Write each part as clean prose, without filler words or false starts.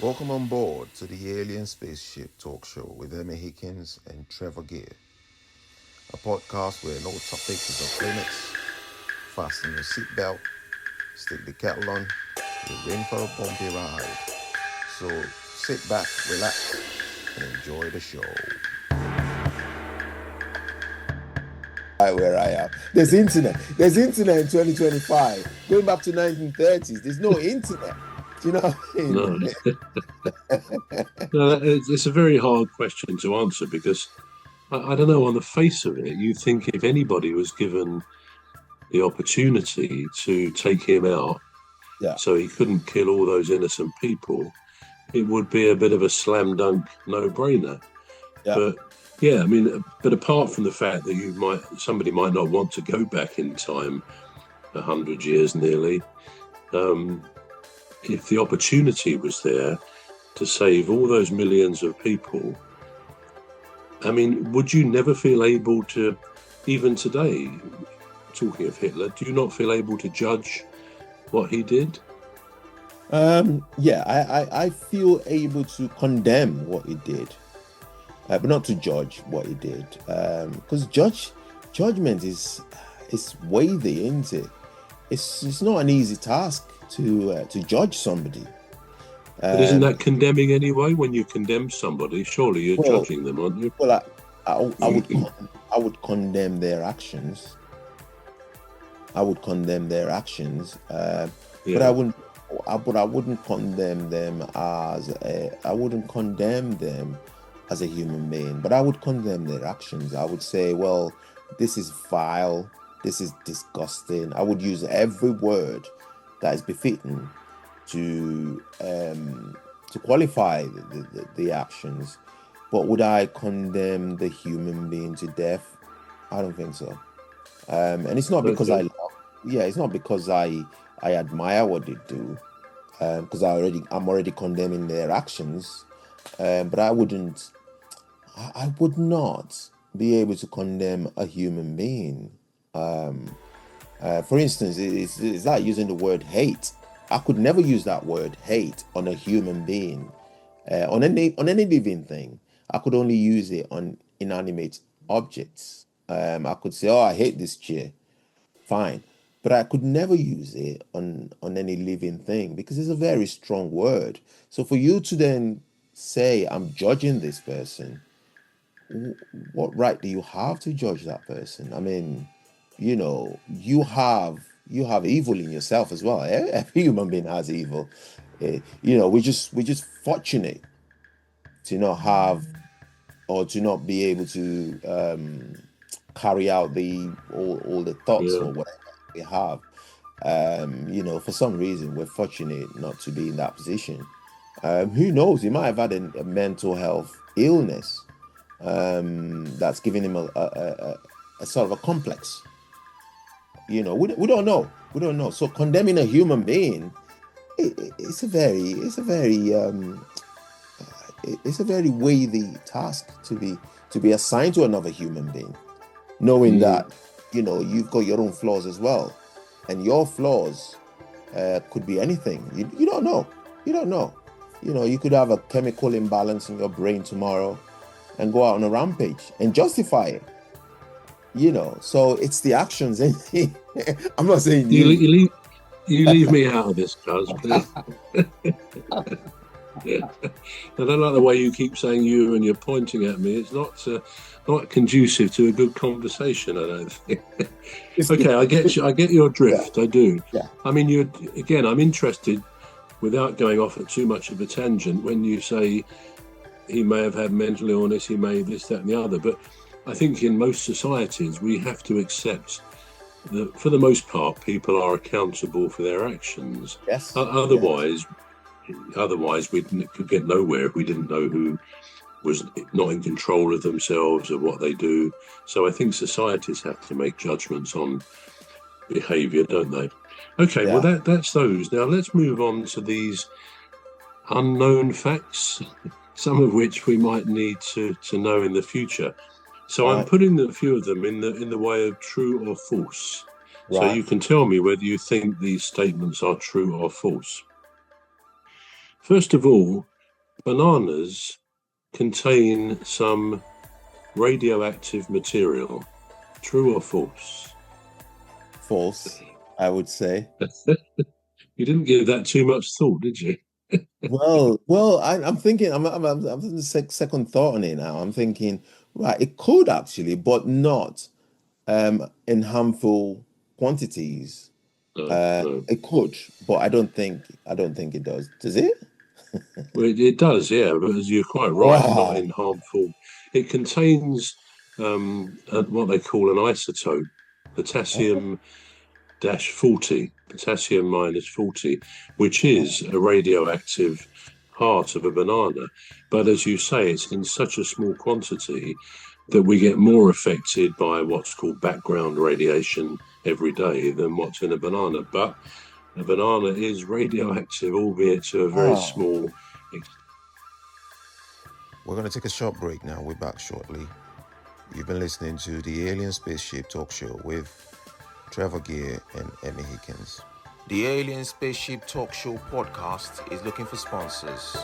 Welcome on board to the Alien Spaceship talk show with Emmy Hikins and Trevor, a podcast where no topic is off limits. Fasten your seatbelt, stick the kettle on, you're in for a bumpy ride. So sit back, relax, and enjoy the show. Right where I am. There's internet. There's internet in 2025. Going back to 1930s, there's no internet. Do you know what I mean? No. No, it's a very hard question to answer because I don't know, on the face of it, you think if anybody was given the opportunity to take him out so he couldn't kill all those innocent people, it would be a bit of a slam dunk no-brainer. Yeah. But yeah, I mean, but apart from the fact that somebody might not want to go back in time 100 years nearly, if the opportunity was there to save all those millions of people, I mean, would you never feel able to, even today, talking of Hitler, do you not feel able to judge what he did? I feel able to condemn what he did, but not to judge what he did, because judgment is weighty, isn't it? It's not an easy task to judge somebody. But isn't that condemning anyway? When you condemn somebody, surely you're judging them, aren't you? Well, I would condemn their actions. I would condemn their actions, but I wouldn't condemn them as a human being. But I would condemn their actions. I would say, well, this is vile. This is disgusting. I would use every word that is befitting to qualify the actions. But would I condemn the human being to death? I don't think so. And it's not because it's not because I admire what they do, because I'm already condemning their actions. But I would not be able to condemn a human being. For instance, it's like using the word hate. I could never use that word hate on a human being, on any living thing. I could only use it on inanimate objects. I could say, "Oh, I hate this chair," fine, but I could never use it on any living thing because it's a very strong word. So for you to then say, "I'm judging this person," what right do you have to judge that person? I mean, you have evil in yourself as well. Every human being has evil. We're just fortunate to not have, or to not be able to carry out all the thoughts or whatever we have. For some reason we're fortunate not to be in that position. Who knows? He might have had a mental health illness that's giving him a sort of a complex. We don't know. We don't know. So condemning a human being, it's a very weighty task to be assigned to another human being, knowing that you've got your own flaws as well, and your flaws could be anything. You don't know. You don't know. You could have a chemical imbalance in your brain tomorrow, and go out on a rampage and justify it. So it's the actions. I'm not saying you leave me out of this, Cuz. I don't like the way you keep saying you and you're pointing at me. It's not conducive to a good conversation, I don't think. Okay, I get your drift. I do. Yeah. I mean, I'm interested, without going off at too much of a tangent, when you say he may have had mental illness, he may have this, that, and the other. But I think in most societies, we have to accept that, for the most part, people are accountable for their actions. Yes. Otherwise, we could get nowhere if we didn't know who was not in control of themselves or what they do. So I think societies have to make judgments on behaviour, don't they? Okay, well, that's those. Now let's move on to these unknown facts, some of which we might need to know in the future. So I'm putting a few of them in the way of true or false. Right. So you can tell me whether you think these statements are true or false. First of all, bananas contain some radioactive material. True or false? False, I would say. You didn't give that too much thought, did you? I'm thinking. I'm second thought on it now. I'm thinking, right, it could actually, but not in harmful quantities. No, no. It could, but I don't think it does. Does it? Well, it does, yeah, but as you're quite right, not Wow. in harmful. It contains what they call an isotope, potassium 40, potassium minus 40, which is a radioactive part of a banana. But as you say, it's in such a small quantity that we get more affected by what's called background radiation every day than what's in a banana. But a banana is radioactive, albeit to a very Oh. small extent. We're going to take a short break now. We're back shortly. You've been listening to the Alien Spaceship Talk Show with Trevor Gear and Emmy Hikins. The Alien Spaceship Talk Show podcast is looking for sponsors.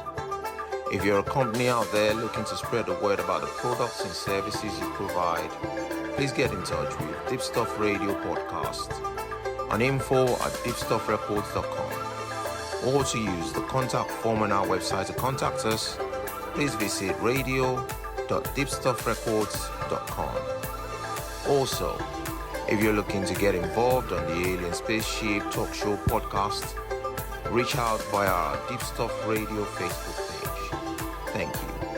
If you're a company out there looking to spread the word about the products and services you provide, please get in touch with Deepstuff Radio Podcast on info@deepstuffrecords.com, or to use the contact form on our website to contact us, please visit radio.deepstuffrecords.com. Also, if you're looking to get involved on the Alien Spaceship Talk Show podcast, reach out via our Deepstuff Radio Facebook page. Thank you.